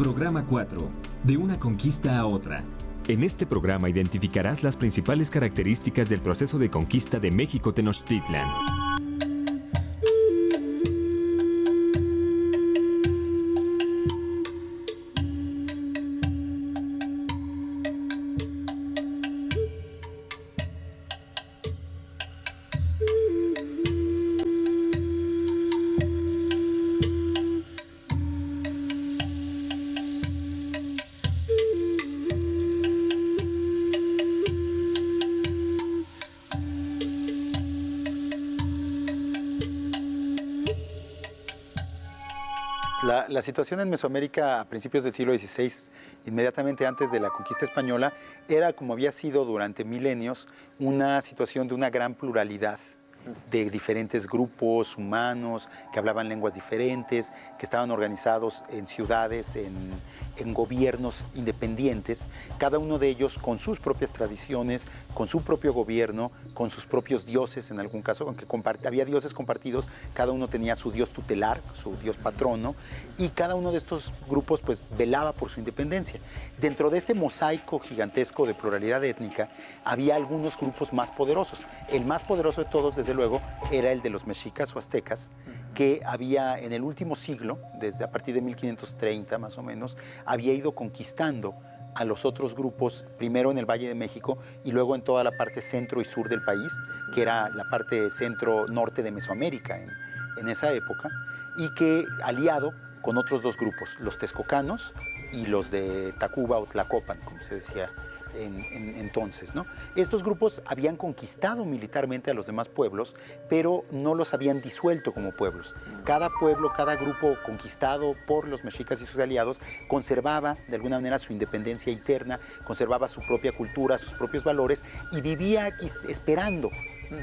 Programa 4. De una conquista a otra. En este programa identificarás las principales características del proceso de conquista de México Tenochtitlan. La situación en Mesoamérica a principios del siglo XVI, inmediatamente antes de la conquista española, era, como había sido durante milenios, una situación de una gran pluralidad de diferentes grupos humanos que hablaban lenguas diferentes, que estaban organizados en ciudades, en gobiernos independientes, cada uno de ellos con sus propias tradiciones, con su propio gobierno, con sus propios dioses en algún caso, aunque había dioses compartidos, cada uno tenía su dios tutelar, su dios patrono, y cada uno de estos grupos pues velaba por su independencia. Dentro de este mosaico gigantesco de pluralidad étnica había algunos grupos más poderosos. El más poderoso de todos, desde luego, era el de los mexicas o aztecas, que había en el último siglo, desde a partir de 1530 más o menos, había ido conquistando a los otros grupos, primero en el Valle de México y luego en toda la parte centro y sur del país, que era la parte centro-norte de Mesoamérica en esa época, y que aliado con otros dos grupos, los texcocanos y los de Tacuba o Tlacopan, como se decía entonces, ¿no? Estos grupos habían conquistado militarmente a los demás pueblos, pero no los habían disuelto como pueblos. Cada pueblo, cada grupo conquistado por los mexicas y sus aliados conservaba de alguna manera su independencia interna, conservaba su propia cultura, sus propios valores y vivía esperando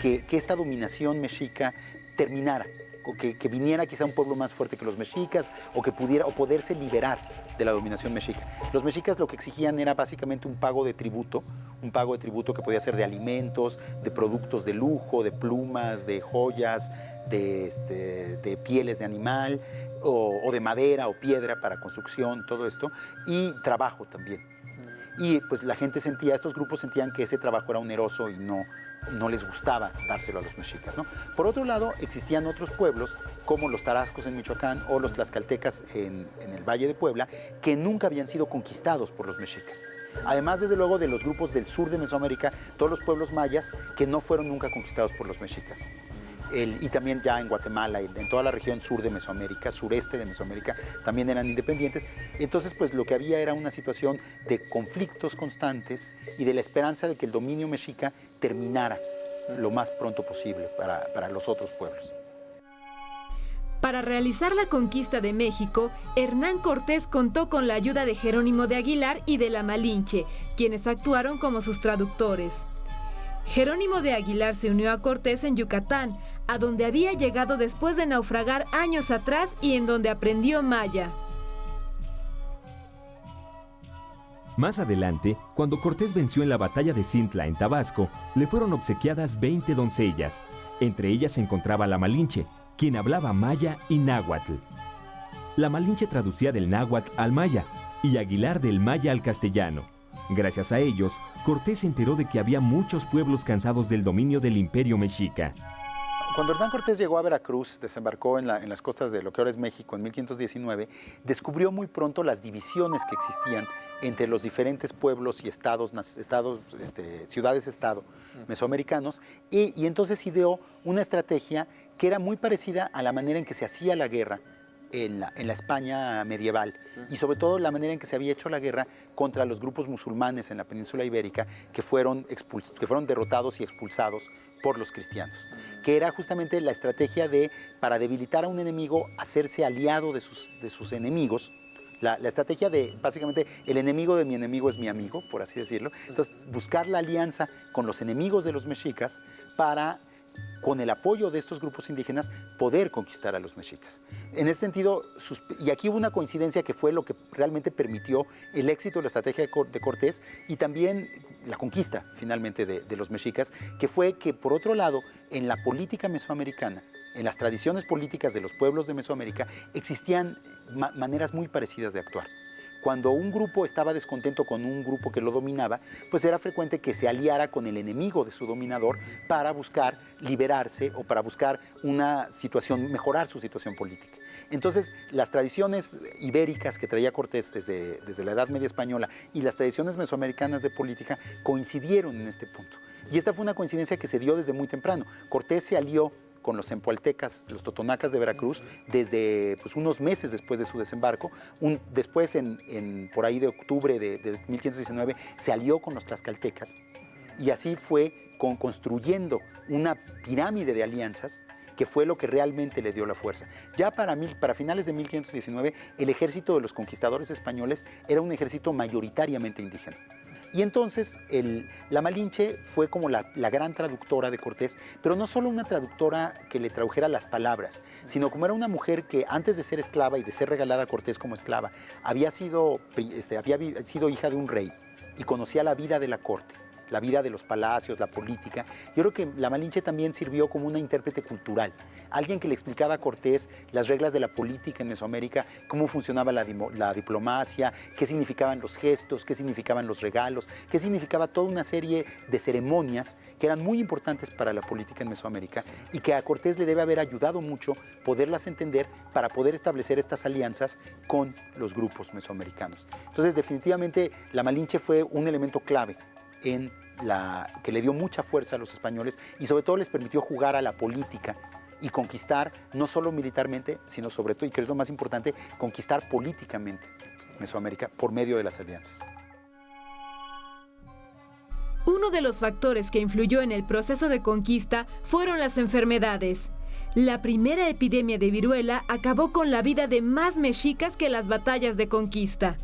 que esta dominación mexica terminara, o que viniera quizá un pueblo más fuerte que los mexicas, o que poderse liberar de la dominación mexica. Los mexicas lo que exigían era básicamente un pago de tributo que podía ser de alimentos, de productos de lujo, de plumas, de joyas, de pieles de animal, o de madera o piedra para construcción, todo esto, y trabajo también. Y pues la gente estos grupos sentían que ese trabajo era oneroso y no les gustaba dárselo a los mexicas, ¿no? Por otro lado, existían otros pueblos, como los tarascos en Michoacán o los tlaxcaltecas en el Valle de Puebla, que nunca habían sido conquistados por los mexicas. Además, desde luego, de los grupos del sur de Mesoamérica, todos los pueblos mayas que no fueron nunca conquistados por los mexicas. Y también ya en Guatemala, en toda la región sur de Mesoamérica, sureste de Mesoamérica, también eran independientes. Entonces, pues lo que había era una situación de conflictos constantes y de la esperanza de que el dominio mexica terminara lo más pronto posible para los otros pueblos. Para realizar la conquista de México, Hernán Cortés contó con la ayuda de Jerónimo de Aguilar y de la Malinche, quienes actuaron como sus traductores. Jerónimo de Aguilar se unió a Cortés en Yucatán, a donde había llegado después de naufragar años atrás y en donde aprendió maya. Más adelante, cuando Cortés venció en la batalla de Cintla en Tabasco, le fueron obsequiadas 20 doncellas. Entre ellas se encontraba la Malinche, quien hablaba maya y náhuatl. La Malinche traducía del náhuatl al maya y Aguilar del maya al castellano. Gracias a ellos, Cortés se enteró de que había muchos pueblos cansados del dominio del imperio mexica. Cuando Hernán Cortés llegó a Veracruz, desembarcó en las costas de lo que ahora es México en 1519, descubrió muy pronto las divisiones que existían entre los diferentes pueblos y ciudades-estado mesoamericanos, y entonces ideó una estrategia que era muy parecida a la manera en que se hacía la guerra en la España medieval, y sobre todo la manera en que se había hecho la guerra contra los grupos musulmanes en la península ibérica que fueron derrotados y expulsados por los cristianos, que era justamente la estrategia para debilitar a un enemigo, hacerse aliado de sus enemigos. La estrategia de, básicamente, el enemigo de mi enemigo es mi amigo, por así decirlo. Entonces, buscar la alianza con los enemigos de los mexicas para, con el apoyo de estos grupos indígenas, poder conquistar a los mexicas. En ese sentido, y aquí hubo una coincidencia que fue lo que realmente permitió el éxito de la estrategia de Cortés y también la conquista, finalmente, de los mexicas, que fue que, por otro lado, en la política mesoamericana, en las tradiciones políticas de los pueblos de Mesoamérica, existían maneras muy parecidas de actuar. Cuando un grupo estaba descontento con un grupo que lo dominaba, pues era frecuente que se aliara con el enemigo de su dominador para buscar liberarse o para buscar una situación, mejorar su situación política. Entonces, las tradiciones ibéricas que traía Cortés desde la Edad Media española y las tradiciones mesoamericanas de política coincidieron en este punto. Y esta fue una coincidencia que se dio desde muy temprano. Cortés se alió con los zempoaltecas, los totonacas de Veracruz, desde pues, unos meses después de su desembarco. Después, por ahí de octubre de 1519, se alió con los tlaxcaltecas y así fue construyendo una pirámide de alianzas que fue lo que realmente le dio la fuerza. Ya para finales de 1519, el ejército de los conquistadores españoles era un ejército mayoritariamente indígena. Y entonces la Malinche fue como la gran traductora de Cortés, pero no solo una traductora que le tradujera las palabras, sino como era una mujer que antes de ser esclava y de ser regalada a Cortés como esclava, había sido hija de un rey y conocía la vida de la corte, la vida de los palacios, la política. Yo creo que la Malinche también sirvió como una intérprete cultural, alguien que le explicaba a Cortés las reglas de la política en Mesoamérica, cómo funcionaba la diplomacia, qué significaban los gestos, qué significaban los regalos, qué significaba toda una serie de ceremonias que eran muy importantes para la política en Mesoamérica y que a Cortés le debe haber ayudado mucho poderlas entender para poder establecer estas alianzas con los grupos mesoamericanos. Entonces, definitivamente, la Malinche fue un elemento clave que le dio mucha fuerza a los españoles y sobre todo les permitió jugar a la política y conquistar no solo militarmente, sino sobre todo, y que es lo más importante, conquistar políticamente Mesoamérica por medio de las alianzas. Uno de los factores que influyó en el proceso de conquista fueron las enfermedades. La primera epidemia de viruela acabó con la vida de más mexicas que las batallas de conquista.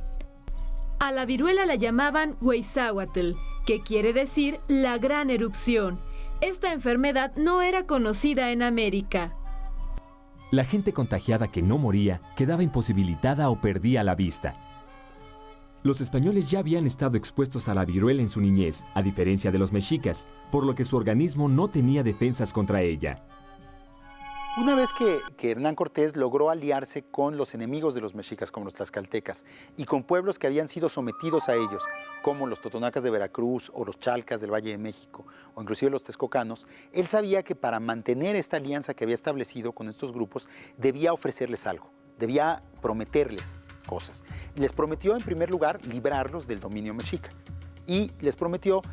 A la viruela la llamaban Huizáhuatl, que quiere decir la gran erupción. Esta enfermedad no era conocida en América. La gente contagiada que no moría quedaba imposibilitada o perdía la vista. Los españoles ya habían estado expuestos a la viruela en su niñez, a diferencia de los mexicas, por lo que su organismo no tenía defensas contra ella. Una vez que Hernán Cortés logró aliarse con los enemigos de los mexicas, como los tlaxcaltecas, y con pueblos que habían sido sometidos a ellos, como los totonacas de Veracruz o los chalcas del Valle de México, o inclusive los texcocanos, él sabía que para mantener esta alianza que había establecido con estos grupos, debía ofrecerles algo, debía prometerles cosas. Les prometió, en primer lugar, librarlos del dominio mexica, y les prometió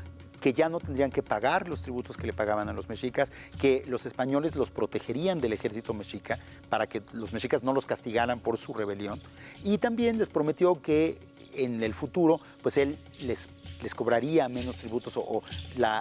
que ya no tendrían que pagar los tributos que le pagaban a los mexicas, que los españoles los protegerían del ejército mexica para que los mexicas no los castigaran por su rebelión. Y también les prometió que en el futuro, pues él les cobraría menos tributos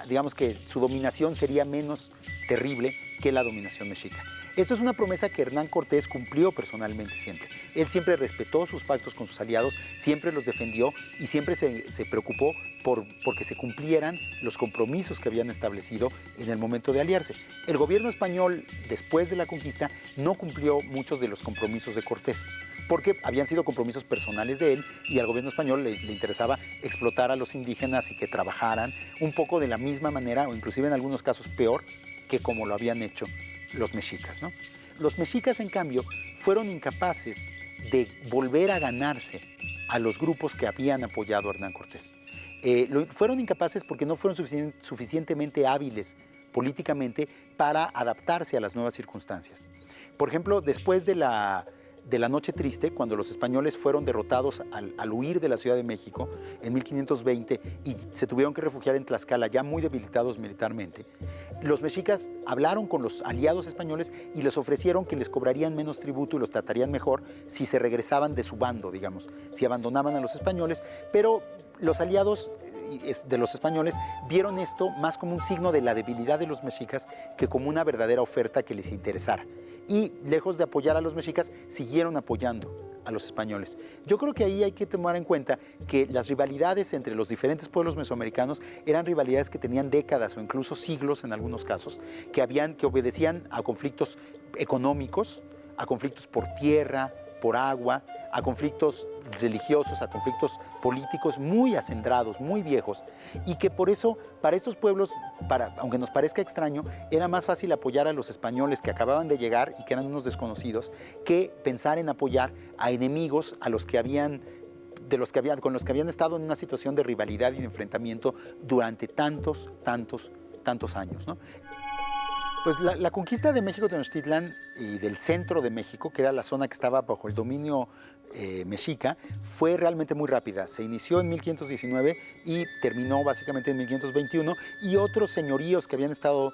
digamos que su dominación sería menos terrible que la dominación mexica. Esto es una promesa que Hernán Cortés cumplió personalmente siempre. Él siempre respetó sus pactos con sus aliados, siempre los defendió y siempre se preocupó porque se cumplieran los compromisos que habían establecido en el momento de aliarse. El gobierno español, después de la conquista, no cumplió muchos de los compromisos de Cortés, porque habían sido compromisos personales de él y al gobierno español le interesaba explotar a los indígenas y que trabajaran un poco de la misma manera, o inclusive en algunos casos peor, que como lo habían hecho los mexicas, ¿no? Los mexicas, en cambio, fueron incapaces de volver a ganarse a los grupos que habían apoyado a Hernán Cortés. Fueron incapaces porque no fueron suficientemente hábiles políticamente para adaptarse a las nuevas circunstancias. Por ejemplo, después de la Noche Triste, cuando los españoles fueron derrotados al huir de la Ciudad de México en 1520 y se tuvieron que refugiar en Tlaxcala, ya muy debilitados militarmente, los mexicas hablaron con los aliados españoles y les ofrecieron que les cobrarían menos tributo y los tratarían mejor si se regresaban de su bando, digamos, si abandonaban a los españoles, pero los aliados de los españoles vieron esto más como un signo de la debilidad de los mexicas que como una verdadera oferta que les interesara. Y lejos de apoyar a los mexicas, siguieron apoyando a los españoles. Yo creo que ahí hay que tomar en cuenta que las rivalidades entre los diferentes pueblos mesoamericanos eran rivalidades que tenían décadas o incluso siglos en algunos casos, que obedecían a conflictos económicos, a conflictos por tierra, por agua, a conflictos religiosos, a conflictos políticos muy acendrados, muy viejos, y que por eso para estos pueblos, aunque nos parezca extraño, era más fácil apoyar a los españoles que acababan de llegar y que eran unos desconocidos, que pensar en apoyar a enemigos a los que habían con los que habían estado en una situación de rivalidad y de enfrentamiento durante tantos años, ¿no? Pues la conquista de México Tenochtitlan y del centro de México, que era la zona que estaba bajo el dominio mexica, fue realmente muy rápida. Se inició en 1519 y terminó básicamente en 1521, y otros señoríos que habían estado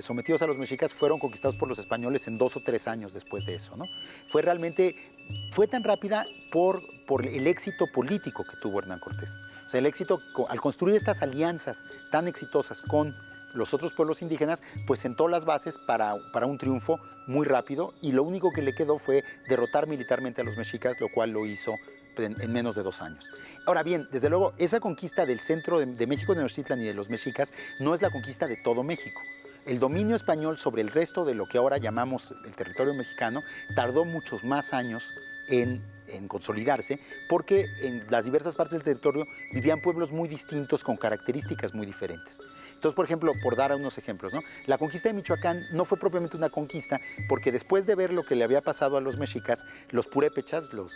sometidos a los mexicas fueron conquistados por los españoles en 2 o 3 años después de eso, ¿no? Fue tan rápida por el éxito político que tuvo Hernán Cortés. O sea, el éxito al construir estas alianzas tan exitosas con los otros pueblos indígenas, pues sentó las bases para un triunfo muy rápido, y lo único que le quedó fue derrotar militarmente a los mexicas, lo cual lo hizo en menos de 2 años. Ahora bien, desde luego, esa conquista del centro de México Tenochtitlan y de los mexicas no es la conquista de todo México. El dominio español sobre el resto de lo que ahora llamamos el territorio mexicano tardó muchos más años en consolidarse, porque en las diversas partes del territorio vivían pueblos muy distintos con características muy diferentes. Entonces, por ejemplo, por dar unos ejemplos, ¿no? La conquista de Michoacán no fue propiamente una conquista, porque después de ver lo que le había pasado a los mexicas, los purépechas, los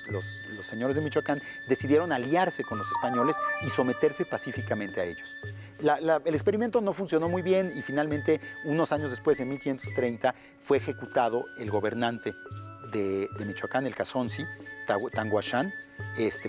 señores de Michoacán, decidieron aliarse con los españoles y someterse pacíficamente a ellos. El experimento no funcionó muy bien, y finalmente, unos años después, en 1530, fue ejecutado el gobernante de Michoacán, el Cazonzi, Tanguachán,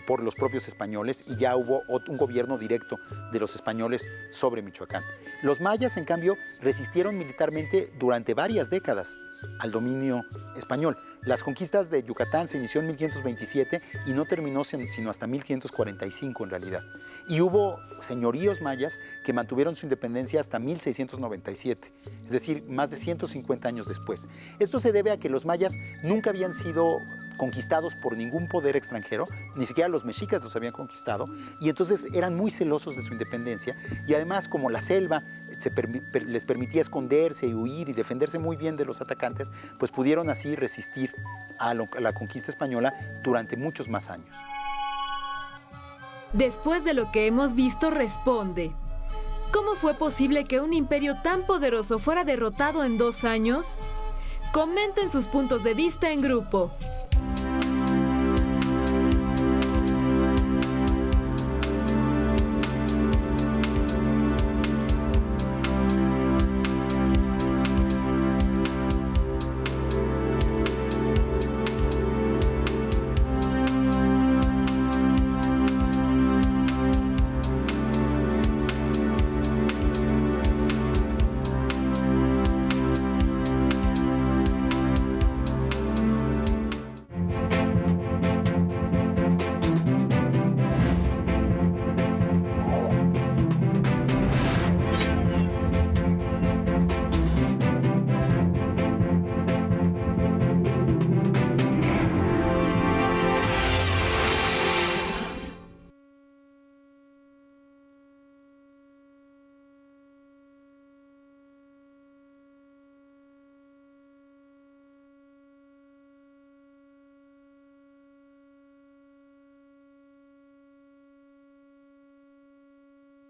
por los propios españoles, y ya hubo un gobierno directo de los españoles sobre Michoacán. Los mayas, en cambio, resistieron militarmente durante varias décadas al dominio español. Las conquistas de Yucatán se inició en 1527 y no terminó sino hasta 1545 en realidad. Y hubo señoríos mayas que mantuvieron su independencia hasta 1697, es decir, más de 150 años después. Esto se debe a que los mayas nunca habían sido conquistados por ningún poder extranjero, ni siquiera los mexicas los habían conquistado, y entonces eran muy celosos de su independencia, y además, como la selva les permitía esconderse y huir y defenderse muy bien de los atacantes, pues pudieron así resistir a la conquista española durante muchos más años. Después de lo que hemos visto, responde: ¿cómo fue posible que un imperio tan poderoso fuera derrotado en 2 años? Comenten sus puntos de vista en grupo.